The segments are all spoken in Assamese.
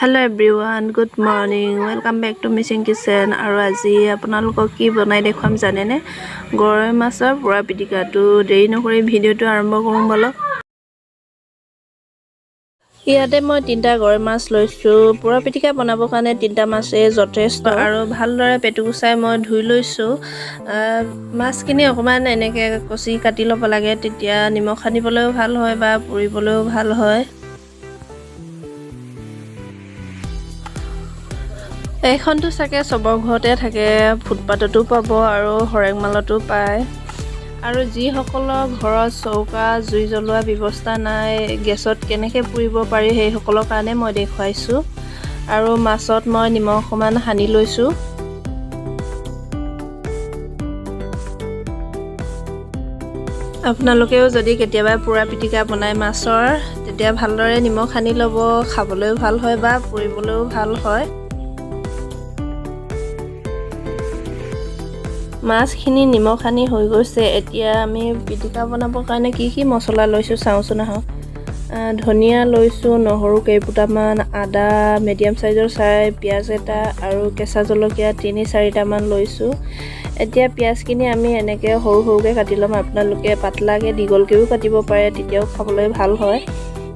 Hello everyone, good morning. Welcome back to Missing Kitchen. আৰু আজি আপোনালোকক কি বনাই দেখুৱাম জানেনে? গৰৈ মাছৰ পুৰা পিটিকাটো দেৰি নকৰি ভিডিওটো আৰম্ভ কৰোঁ বলক। ইয়াতে মই 3টা গৰৈ মাছ লৈছো। পুৰা পিটিকা বনাবৰ কাৰণে 3টা মাছে যথেষ্ট আৰু ভালদৰে পেটুগুচাই মই ধুই লৈছো। মাছখিনি অকমান এনেকৈ কচি কাটি ল'ব লাগে, তেতিয়া নিমখ সানিবলৈও ভাল হয় বা পুৰিবলৈও ভাল হয়। এইখনটো চাগে সবৰ ঘৰতে থাকে, ফুটপাততো পাব আৰু হৰেকমালতো পায়। আৰু যিসকলৰ ঘৰত চৌকা জুই জ্বলোৱা ব্যৱস্থা নাই, গেছত কেনেকৈ পুৰিব পাৰি সেইসকলৰ কাৰণে মই দেখুৱাইছোঁ। আৰু মাছত মই নিমখ অকণমান সানি লৈছোঁ। আপোনালোকেও যদি কেতিয়াবা পুৰা পিটিকা বনাই মাছৰ, তেতিয়া ভালদৰে নিমখ সানি ল'ব, খাবলৈও ভাল হয় বা পুৰিবলৈও ভাল হয়। মাছখিনি নিমখ সানি হৈ গৈছে। এতিয়া আমি পিটিকা বনাবৰ কাৰণে কি মছলা লৈছোঁ চাওঁচোন আহক। ধনিয়া লৈছোঁ, নহৰু কেইফুটামান, আদা মিডিয়াম সাইজৰ চাই, পিঁয়াজ এটা আৰু কেঁচা জলকীয়া 3-4টামান লৈছোঁ। এতিয়া পিঁয়াজখিনি আমি এনেকৈ সৰু সৰুকৈ কাটি ল'ম। আপোনালোকে পাতলাকৈ দীঘলকৈও কাটিব পাৰে, তেতিয়াও খাবলৈ ভাল হয়।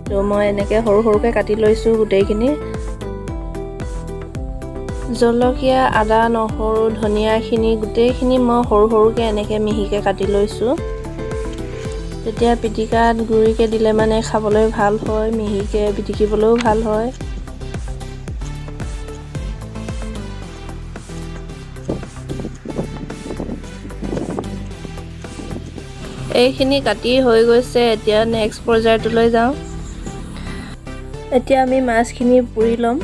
তো মই এনেকৈ সৰু সৰুকৈ কাটি লৈছোঁ গোটেইখিনি। জলকীয়া, আদা, নহৰু, ধনিয়াখিনি গোটেইখিনি মই সৰু সৰুকৈ এনেকৈ মিহিকৈ কাটি লৈছোঁ। তেতিয়া পিটিকাত গুৰিকৈ দিলে মানে খাবলৈ ভাল হয়, মিহিকৈ পিটিকিবলৈও ভাল হয়। এইখিনি কাটি হৈ গৈছে। এতিয়া নেক্সট পৰ্যায়টোলৈ যাওঁ। এতিয়া আমি মাছখিনি পুৰি ল'ম।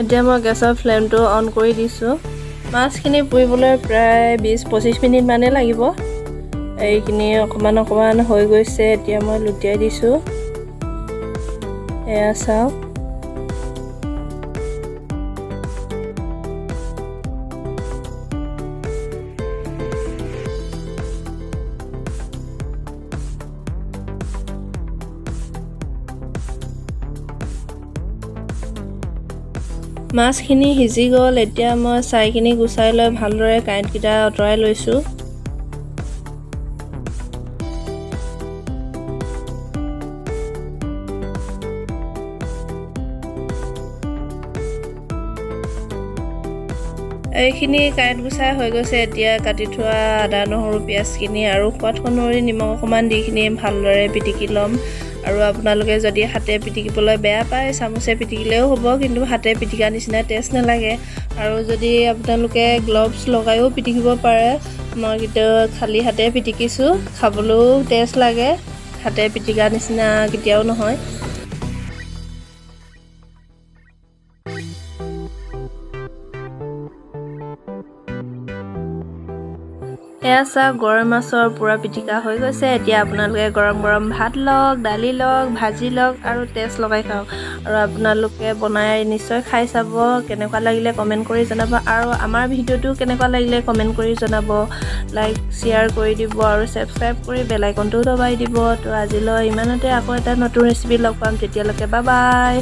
এতিয়া মই গেছৰ ফ্লেমটো অন কৰি দিছোঁ। মাছখিনি পুৰিবলৈ প্ৰায় 20-25 মিনিট মানে লাগিব। এইখিনি অকণমান হৈ গৈছে। এতিয়া মই লুটিয়াই দিছোঁ। এয়া চাওক। মাছখিনি সিজি গ'ল। এতিয়া মই ছাইখিনি গুচাই লৈ ভালদৰে কাঁইটকেইটা আঁতৰাই লৈছোঁ। এইখিনি কাঁইট গুচাই হৈ গৈছে। এতিয়া কাটি থোৱা আদা নহৰু পিঁয়াজখিনি আৰু সোৱাদ অনুসৰি নিমখ অকণমান দিখিনি ভালদৰে পিটিকি ল'ম। আৰু আপোনালোকে যদি হাতে পিটিকিবলৈ বেয়া পায়, চামুচে পিটিকিলেও হ'ব, কিন্তু হাতে পিটিকাৰ নিচিনা টেষ্ট নালাগে। আৰু যদি আপোনালোকে গ্লভছ লগাইও পিটিকিব পাৰে। মই কিন্তু খালী হাতে পিটিকিছোঁ, খাবলৈও টেষ্ট লাগে, হাতে পিটিকাৰ নিচিনা কেতিয়াও নহয়। এয়া চাওক, গৰৈ মাছৰ পুৰা পিটিকা হৈ গৈছে। এতিয়া আপোনালোকে গৰম গৰম ভাত লওক, দালি লওক, ভাজি লওক আৰু টেষ্ট লগাই খাওক। আৰু আপোনালোকে বনাই নিশ্চয় খাই চাব। কেনেকুৱা লাগিলে কমেণ্ট কৰি জনাব। আৰু আমাৰ ভিডিঅ'টো কেনেকুৱা লাগিলে কমেণ্ট কৰি জনাব। লাইক শ্বেয়াৰ কৰি দিব আৰু ছাবস্ক্ৰাইব কৰি বেল আইকনটোও দবাই দিব। তো আজিলৈ ইমানতে, আকৌ এটা নতুন ৰেচিপি লগ পাম। তেতিয়ালৈকে বাই বাই।